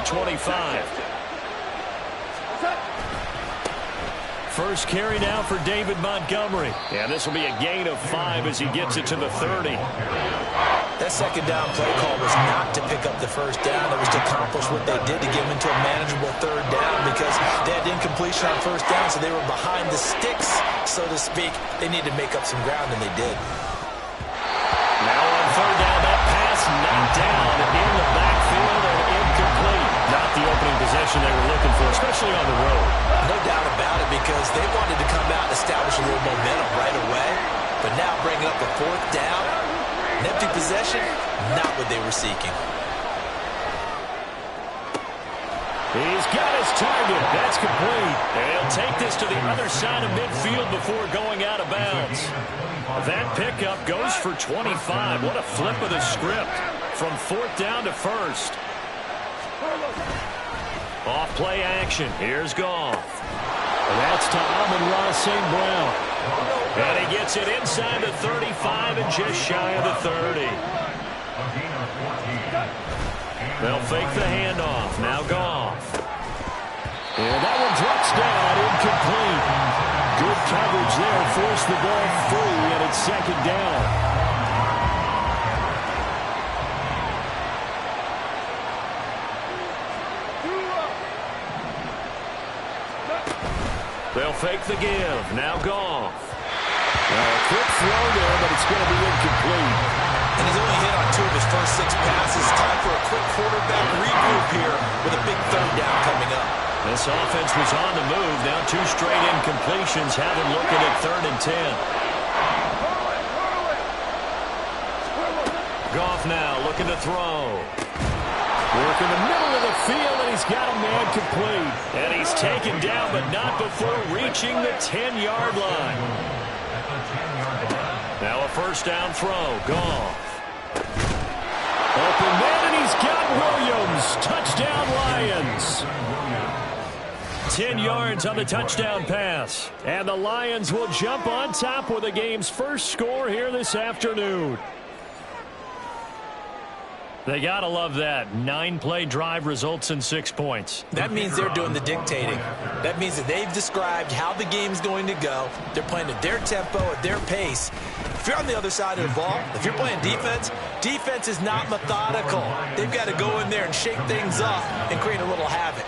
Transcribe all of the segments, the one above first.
25. First carry now for David Montgomery. And this will be a gain of 5 as he gets it to the 30. That second down play call was not to pick up the first down. It was to accomplish what they did to get him into a manageable third down because they had incompletion on first down, so they were behind the sticks, so to speak. They needed to make up some ground, and they did. Now on third down, that pass knocked down in the backfield and incomplete. Not the opening possession they were looking for, especially on the road. No doubt about it, because they wanted to come out and establish a little momentum right away. But now bringing up a fourth down, an empty possession, not what they were seeking. He's got his target. That's complete. And he'll take this to the other side of midfield before going out of bounds. That pickup goes for 25. What a flip of the script from fourth down to first. Off play action. Here's Goff. And that's to Amon-Ra St. Brown. And he gets it inside the 35 and just shy of the 30. They'll fake the handoff. Now Goff. And that one drops down, incomplete. Good coverage there. Forced the ball free, and it's second down. They'll fake the give. Now Goff. A quick throw there, but it's going to be incomplete. And he's only hit on 2 of his first 6 passes. Time for a quick quarterback regroup here with a big third down coming up. This offense was on the move. Now 2 straight incompletions have him looking at 3rd and 10. Goff now looking to throw. Work in the middle of the field, and he's got a man complete. And he's taken down, but not before reaching the 10-yard line. Now a first down throw. Goff. Open man, and he's got Williams. Touchdown, Lions. 10 yards on the touchdown pass. And the Lions will jump on top with the game's first score here this afternoon. They got to love that. 9-play drive results in 6 points. That means they're doing the dictating. That means that they've described how the game's going to go. They're playing at their tempo, at their pace. If you're on the other side of the ball, if you're playing defense, defense is not methodical. They've got to go in there and shake things up and create a little havoc.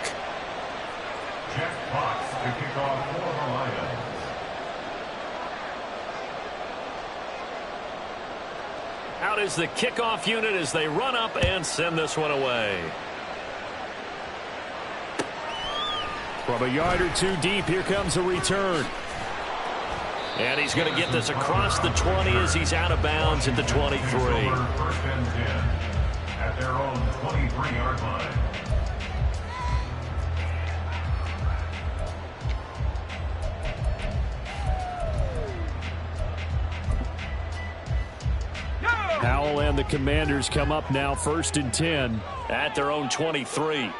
Jeff Fox to kick off for the Lions. Out is the kickoff unit as they run up and send this one away. From a yard or 2 deep, here comes a return. And he's going to get this across the 20 as he's out of bounds at the 23. First and 10 at their own 23-yard line. Howell and the Commanders come up now 1st and 10 at their own 23.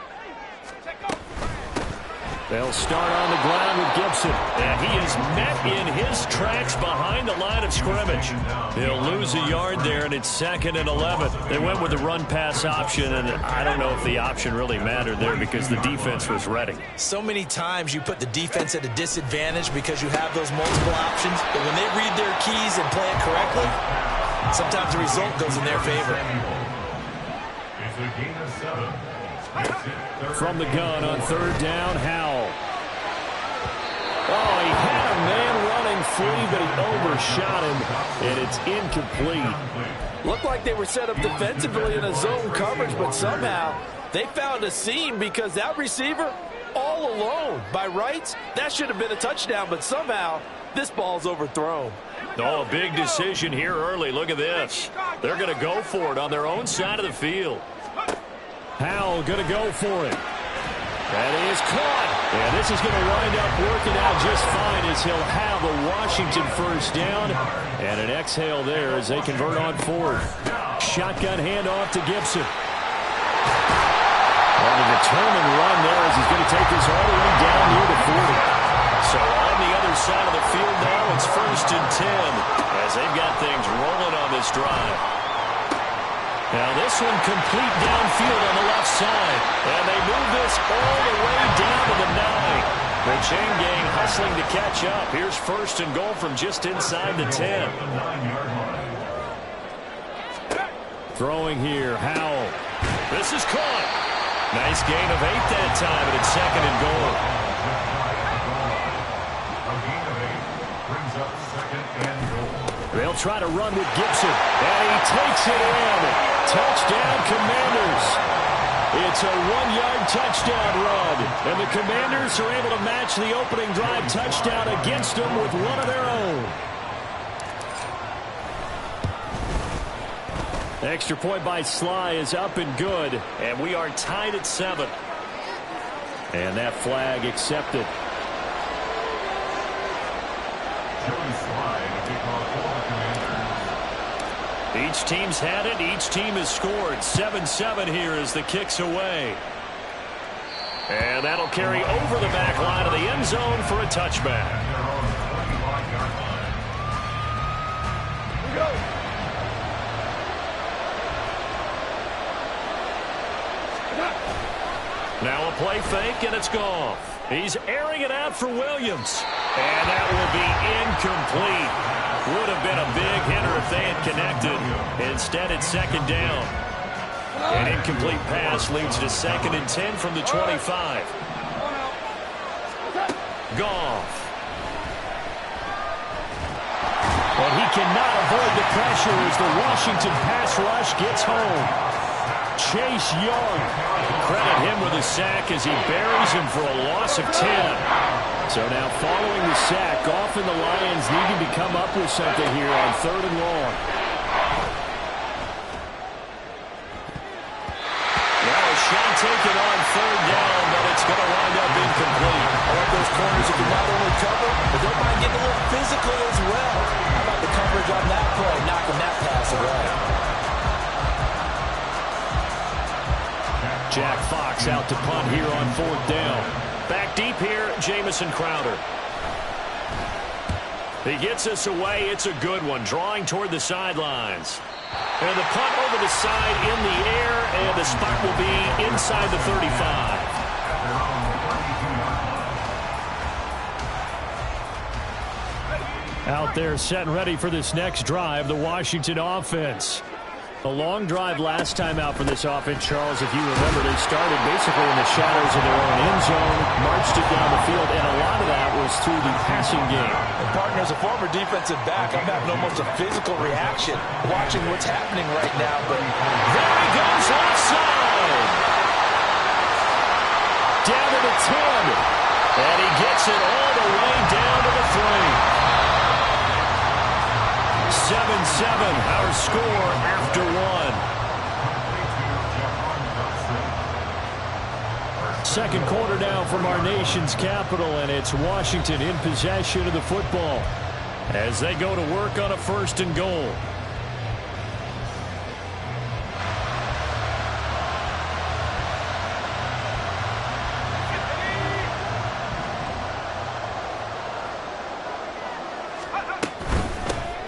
They'll start on the ground with Gibson. And he is met in his tracks behind the line of scrimmage. He'll lose a yard there, and it's 2nd and 11. They went with the run-pass option, and I don't know if the option really mattered there because the defense was ready. So many times you put the defense at a disadvantage because you have those multiple options, but when they read their keys and play it correctly, sometimes the result goes in their favor. It's a gain of 7. From the gun on 3rd down, Howell. Oh, he had a man running free, but he overshot him, and it's incomplete. Looked like they were set up defensively in a zone coverage, but somehow they found a seam because that receiver all alone. By rights, that should have been a touchdown, but somehow this ball's overthrown. Oh, a big decision here early. Look at this. They're going to go for it on their own side of the field. Howell going to go for it. That is caught. And this is going to wind up working out just fine as he'll have a Washington first down. And an exhale there as they convert on 4th. Shotgun handoff to Gibson. And a determined run there as he's going to take this all the way down near the 40. So on the other side of the field now, it's 1st and 10 as they've got things rolling on this drive. Now this one complete downfield on the left side. And they move this all the way down to the 9. The chain gang hustling to catch up. Here's first and goal from just inside the 10. Throwing here, Howell. This is caught. Nice gain of 8 that time, and it's second and goal. A gain of 8 brings up second and goal. They'll try to run with Gibson, and he takes it in. Touchdown, Commanders. It's a 1-yard touchdown run, and the Commanders are able to match the opening drive touchdown against them with one of their own. Extra point by Sly is up and good, and we are tied at 7. And that flag accepted. Joey Sly to kick off for the Commanders. Each team's had it. Each team has scored. 7-7 here as the kick's away. And that'll carry over the back line of the end zone for a touchback. Their own 25-yard line. Go. Now a play fake, and it's gone. He's airing it out for Williams. And that will be incomplete. Would have been a big hitter if they had connected. Instead, it's second down. An incomplete pass leads to second and 10 from the 25. Goff. But he cannot avoid the pressure as the Washington pass rush gets home. Chase Young. Credit him with a sack as he buries him for a loss of 10. So now following the sack, Goff and the Lions needing to come up with something here on 3rd and long. Now a shot taken on 3rd down, but it's going to wind up incomplete. I like those corners who can not only cover, but don't mind getting a little physical as well. How about the coverage on that play, knocking that pass away? Jack Fox out to punt here on 4th down. Back deep here, Jamison Crowder. He gets us away. It's a good one, drawing toward the sidelines. And the punt over the side in the air, and the spot will be inside the 35. Out there set and ready for this next drive, the Washington offense. A long drive last time out for this offense, Charles. If you remember, they started basically in the shadows of their own end zone, marched it down the field, and a lot of that was through the passing game. And partner, as a former defensive back, I'm having almost a physical reaction watching what's happening right now. But there he goes left side. Down to the 10. And he gets it all the way down to the 3. 7-7, our score after 1. Second quarter now from our nation's capital, and it's Washington in possession of the football as they go to work on a 1st and goal.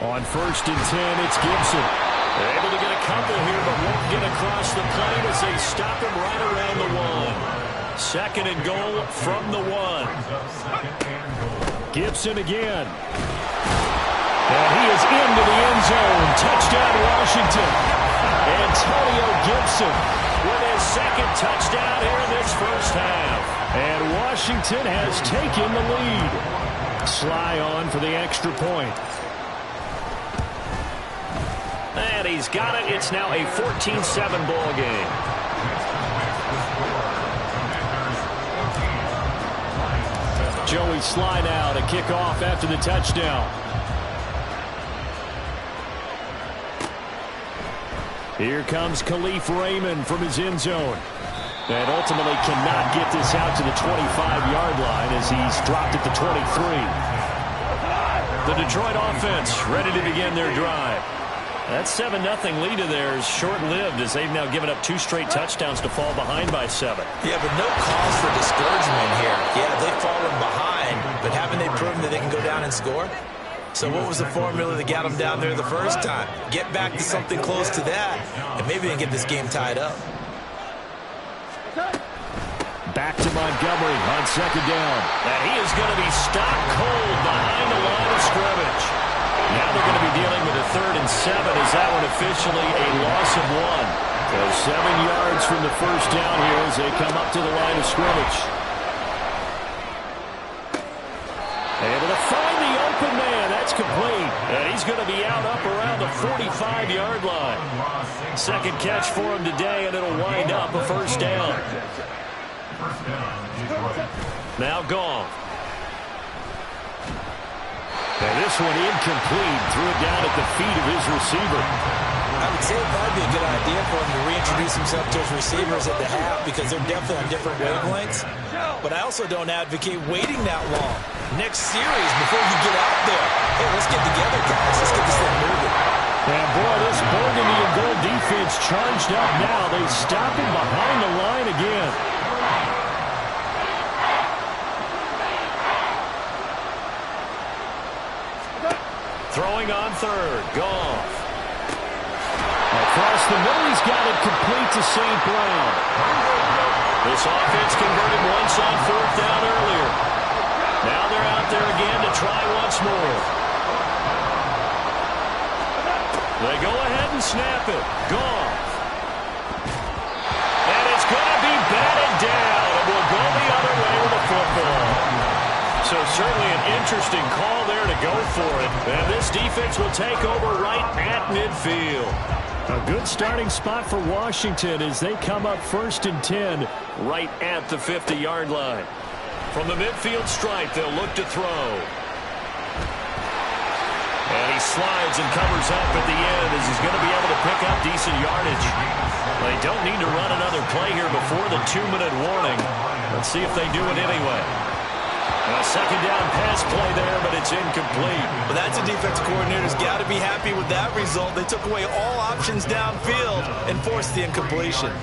On 1st and 10, it's Gibson. They're able to get a couple here, but won't get across the plane as they stop him right around the 1. 2nd and goal from the 1. Gibson again. And he is into the end zone. Touchdown, Washington. Antonio Gibson with his 2nd touchdown here in this first half. And Washington has taken the lead. Sly on for the extra point. And he's got it. It's now a 14-7 ball game. Joey Sly now to kick off after the touchdown. Here comes Khalif Raymond from his end zone. And ultimately cannot get this out to the 25-yard line as he's dropped at the 23. The Detroit offense ready to begin their drive. That 7-0 lead of theirs short-lived as they've now given up 2 straight touchdowns to fall behind by 7. Yeah, but no cause for discouragement here. Yeah, they've fallen behind, but haven't they proven that they can go down and score? So what was the formula that got them down there the first time? Get back to something close to that, and maybe they can get this game tied up. Back to Montgomery on second down. And he is going to be stopped cold behind the line of scrimmage. Now they're going to be dealing with a 3rd and 7 as that one officially a loss of 1. So 7 yards from the first down here as they come up to the line of scrimmage. Able to find the open man. That's complete. And he's going to be out up around the 45-yard line. Second catch for him today, and it'll wind up a first down. Now Goff. And this one incomplete. Threw it down at the feet of his receiver. I would say it might be a good idea for him to reintroduce himself to his receivers at the half because they're definitely on different wavelengths. But I also don't advocate waiting that long. Next series, before you get out there, hey, let's get together, guys. Let's get this thing moving. And boy, this burgundy and gold defense charged up now. They stop him behind the line again. Throwing on 3rd, Goff. Across the middle, he's got it complete to St. Brown. This offense converted once on 4th down earlier. Now they're out there again to try once more. They go ahead and snap it. Goff. And it's going to be batted down. And will go the other way with the football. So certainly an interesting call there to go for it. And this defense will take over right at midfield. A good starting spot for Washington as they come up 1st and 10 right at the 50-yard line. From the midfield stripe, they'll look to throw. And he slides and covers up at the end as he's going to be able to pick up decent yardage. They don't need to run another play here before the 2-minute warning. Let's see if they do it anyway. A second down pass play there, but it's incomplete. But that's a defensive coordinator's got to be happy with that result. They took away all options downfield and forced the incompletion.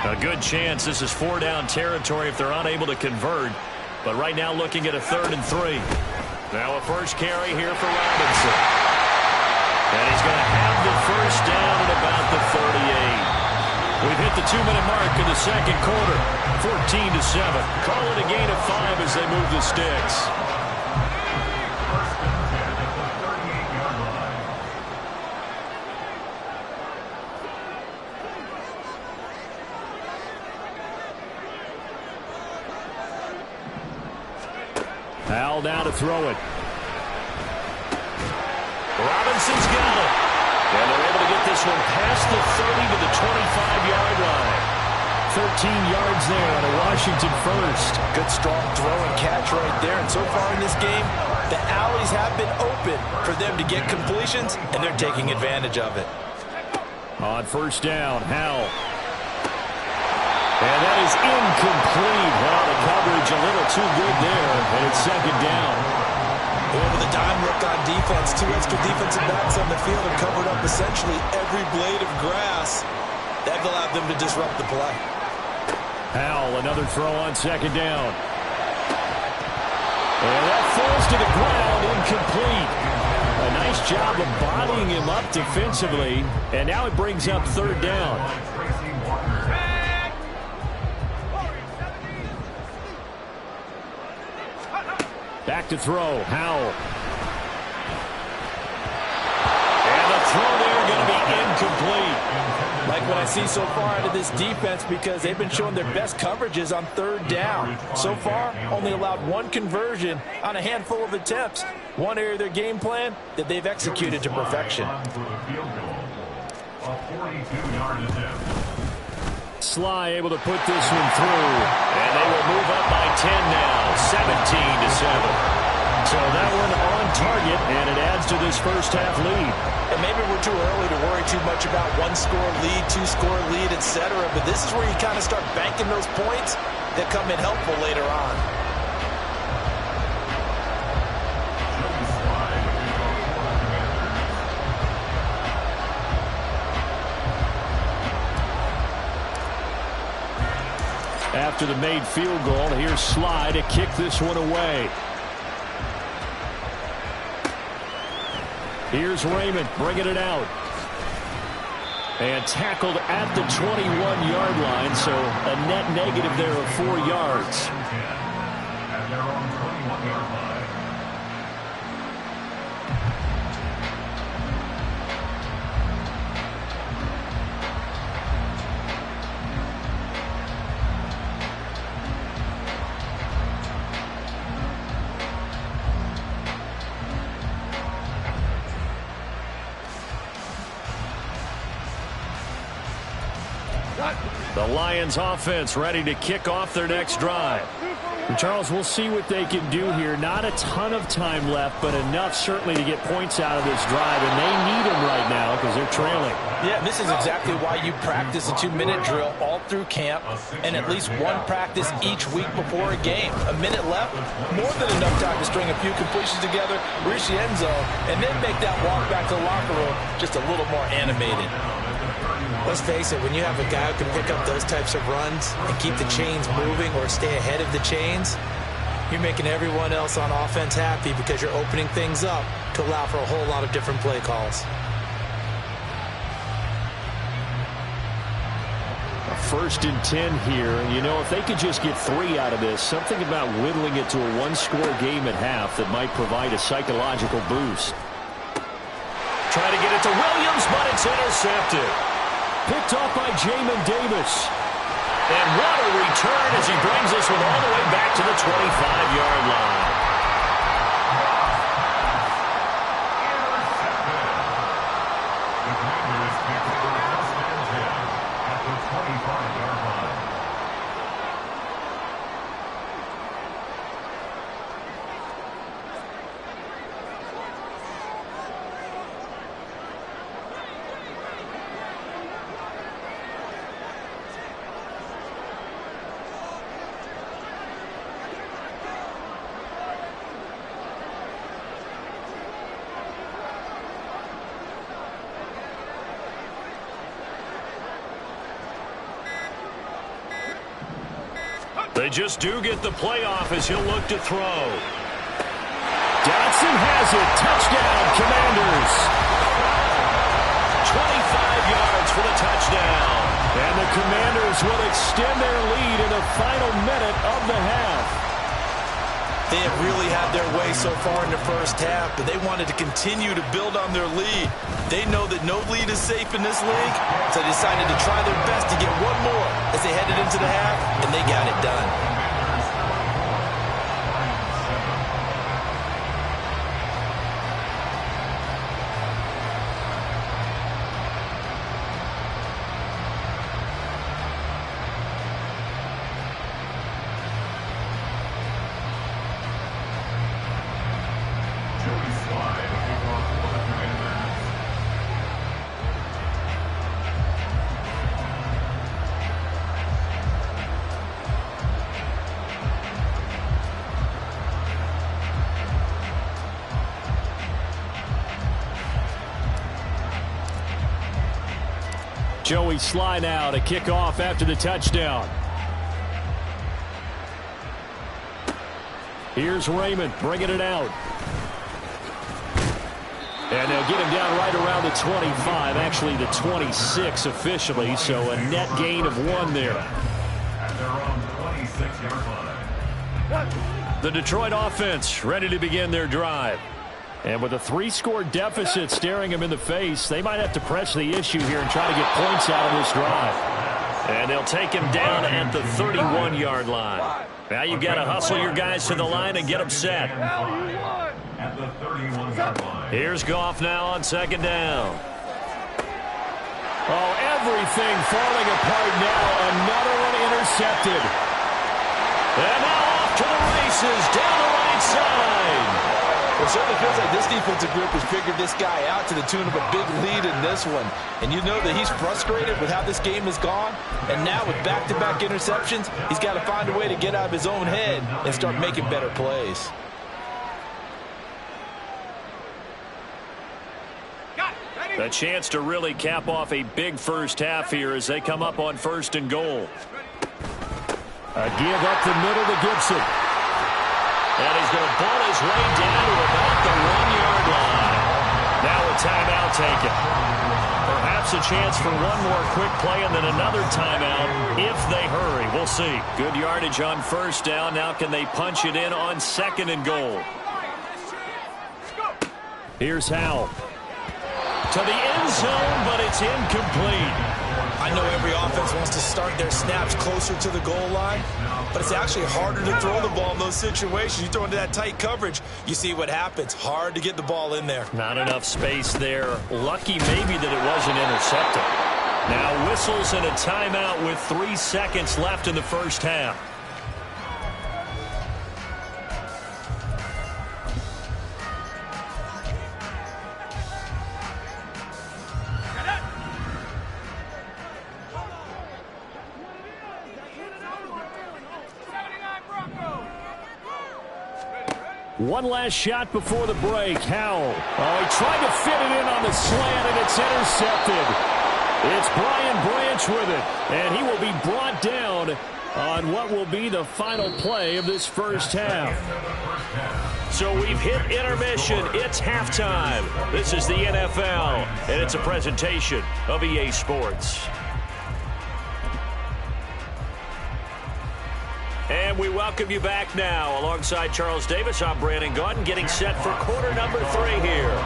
A good chance this is 4-down territory if they're unable to convert. But right now looking at a 3rd and 3. Now a first carry here for Robinson. And he's going to have the first down at about the 38. We've hit the 2-minute mark in the second quarter. 14-7. Call it a gain of 5 as they move the sticks. Howell now to throw it. Robinson's got it. And they're able to get this one past the 30 to the 25-yard line. 13 yards there on a Washington first. Good strong throw and catch right there. And so far in this game, the alleys have been open for them to get completions, and they're taking advantage of it. On first down, Howell. And that is incomplete. Well, the coverage a little too good there, and it's second down. With a dime look on defense, 2 extra defensive backs on the field and covered up essentially every blade of grass. That allowed them to disrupt the play. Howell, another throw on second down. And that falls to the ground, incomplete. A nice job of bodying him up defensively, and now it brings up 3rd down. Back to throw, Howell. And the throw there going to be incomplete. Like what I see so far out of this defense, because they've been showing their best coverages on 3rd down. So far, only allowed 1 conversion on a handful of attempts. One area of their game plan that they've executed to perfection. Sly able to put this one through. And they will move up by 10 now, 17-7. So that one on target, and it adds to this first half lead. And maybe we're too early to worry too much about 1-score lead, 2-score lead, etc. But this is where you kind of start banking those points that come in helpful later on. After the made field goal, here's Sly to kick this one away. Here's Raymond bringing it out. And tackled at the 21-yard line, so a net negative there of 4 yards. At their own 21-yard line. The Lions offense ready to kick off their next drive. And Charles, we'll see what they can do here. Not a ton of time left, but enough certainly to get points out of this drive, and they need them right now because they're trailing. Yeah, this is exactly why you practice a 2-minute drill all through camp and at least one practice each week before a game. A minute left, more than enough time to string a few completions together, reach the end zone, and then make that walk back to the locker room just a little more animated. Let's face it, when you have a guy who can pick up those types of runs and keep the chains moving or stay ahead of the chains, you're making everyone else on offense happy because you're opening things up to allow for a whole lot of different play calls. A 1st and 10 here, and you know, if they could just get 3 out of this, something about whittling it to a 1-score game at half that might provide a psychological boost. Trying to get it to Williams, but it's intercepted. Picked off by Jamin Davis. And what a return as he brings this one all the way back to the 25-yard line. The Commanders pick up a first and 10 at the 25-yard line. They just do get the playoff as he'll look to throw. Dotson has it. Touchdown, Commanders. 25 yards for the touchdown. And the Commanders will extend their lead in the final minute of the half. They have really had their way so far in the first half, but they wanted to continue to build on their lead. They know that no lead is safe in this league, so they decided to try their best to get one more as they headed into the half, and they got it done. Joey Sly now to kick off after the touchdown. Here's Raymond bringing it out. And they'll get him down right around the 25, actually the 26 officially, so a net gain of 1 there. At their own 26-yard line. The Detroit offense ready to begin their drive. And with a 3-score deficit staring them in the face, they might have to press the issue here and try to get points out of this drive. And they'll take him down at the 31-yard line. Now you've got to hustle your guys to the line and get them set. At the 31-yard line. Here's Goff now on 2nd down. Oh, everything falling apart now. Another one intercepted. And now off to the races down the right side. It certainly feels like this defensive group has figured this guy out to the tune of a big lead in this one. And you know that he's frustrated with how this game has gone. And now with back-to-back interceptions, he's got to find a way to get out of his own head and start making better plays. A chance to really cap off a big first half here as they come up on 1st and goal. A give up the middle to Gibson. And he's going to ball his way down to about the 1-yard line. Now a timeout taken. Perhaps Perhaps a chance for one more quick play and then another timeout if they hurry. We'll see. Good yardage on first down. Now can they punch it in on second and goal? Here's Howell. To the end zone, but it's incomplete. I know every offense wants to start their snaps closer to the goal line, but it's actually harder to throw the ball in those situations. You throw into that tight coverage, you see what happens. Hard to get the ball in there. Not enough space there. Lucky maybe that it wasn't intercepted. Now whistles and a timeout with 3 seconds left in the first half. One last shot before the break. Howell. Oh, he tried to fit it in on the slant, and it's intercepted. It's Brian Branch with it, and he will be brought down on what will be the final play of this first half. So we've hit intermission. It's halftime. This is the NFL, and it's a presentation of EA Sports. And we welcome you back now. Alongside Charles Davis, I'm Brandon Gaudin, getting set for quarter number 3 here.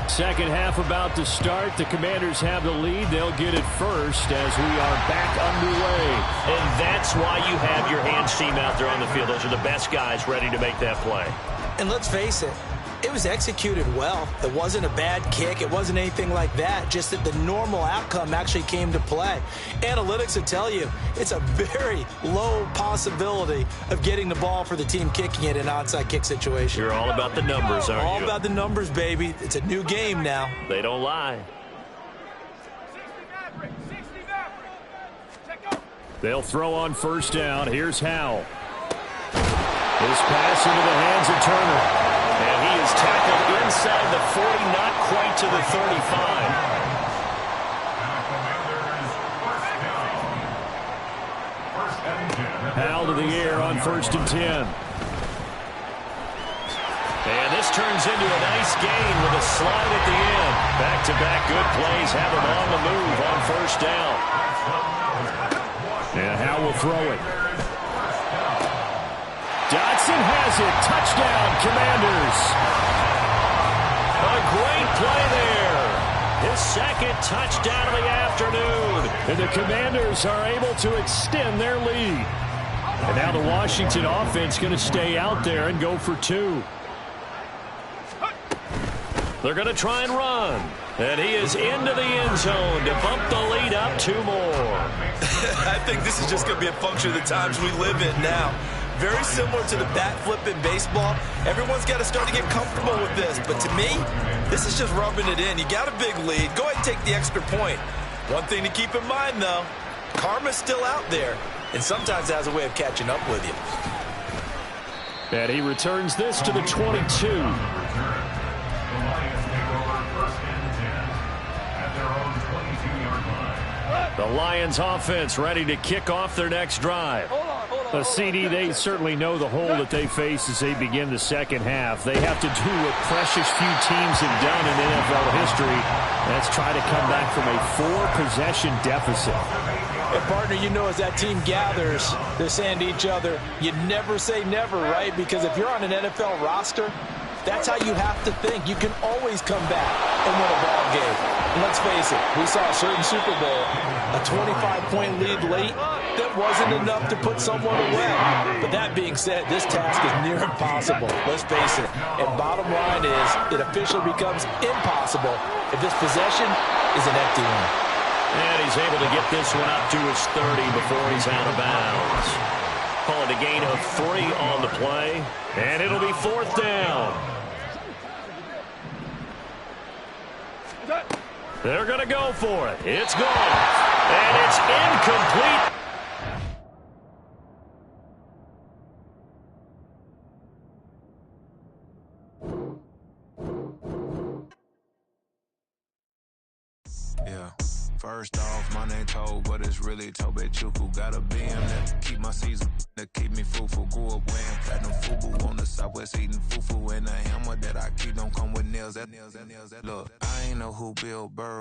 Second half about to start. The Commanders have the lead. They'll get it first as we are back underway. And that's why you have your hands team out there on the field. Those are the best guys ready to make that play. And let's face it, it was executed well. It wasn't a bad kick. It wasn't anything like that. Just that the normal outcome actually came to play. Analytics will tell you it's a very low possibility of getting the ball for the team kicking it in an onside kick situation. You're all about the numbers, aren't you? All about the numbers, baby. It's a new game now. They don't lie. They'll throw on first down. Here's Howell. His pass into the hands of Turner. And he is tackled inside the 40, not quite to the 35. Howell to the air on 1st and 10. And this turns into a nice gain with a slide at the end. Back-to-back good plays have him on the move on first down. And Howell will throw it. Dotson has it. Touchdown, Commanders. A great play there. His second touchdown of the afternoon. And the Commanders are able to extend their lead. And now the Washington offense going to stay out there and go for 2. They're going to try and run. And he is into the end zone to bump the lead up 2 more. I think this is just going to be a function of the times we live in now. Very similar to the bat flip in baseball. Everyone's got to start to get comfortable with this. But to me, this is just rubbing it in. You got a big lead. Go ahead and take the extra point. One thing to keep in mind, though, karma's still out there. And sometimes it has a way of catching up with you. And he returns this to the 22. The Lions offense ready to kick off their next drive. A CD, they certainly know the hole that they face as they begin the second half. They have to do what precious few teams have done in NFL history. That's try to come back from a 4-possession deficit. And partner, you know, as that team gathers, they're saying to each other, you never say never, right? Because if you're on an NFL roster, that's how you have to think. You can always come back and win a ball game. And let's face it, we saw a certain Super Bowl, a 25-point lead late, that wasn't enough to put someone away. But that being said, this task is near impossible. Let's face it. And bottom line is, it officially becomes impossible if this possession is an empty one. And he's able to get this one up to his 30 before he's out of bounds. Call it a gain of 3 on the play, and it'll be 4th down. They're going to go for it. It's gone. And it's incomplete. Yeah, First off, my name Toad, but it's really Tobe Chuku. Got a BM that keep my season, that keep me fruitful. Grew up wearing platinum FUBU on the Southwest, eating fufu. And a hammer that I keep don't come with nails. Look, I ain't know who Bill Burr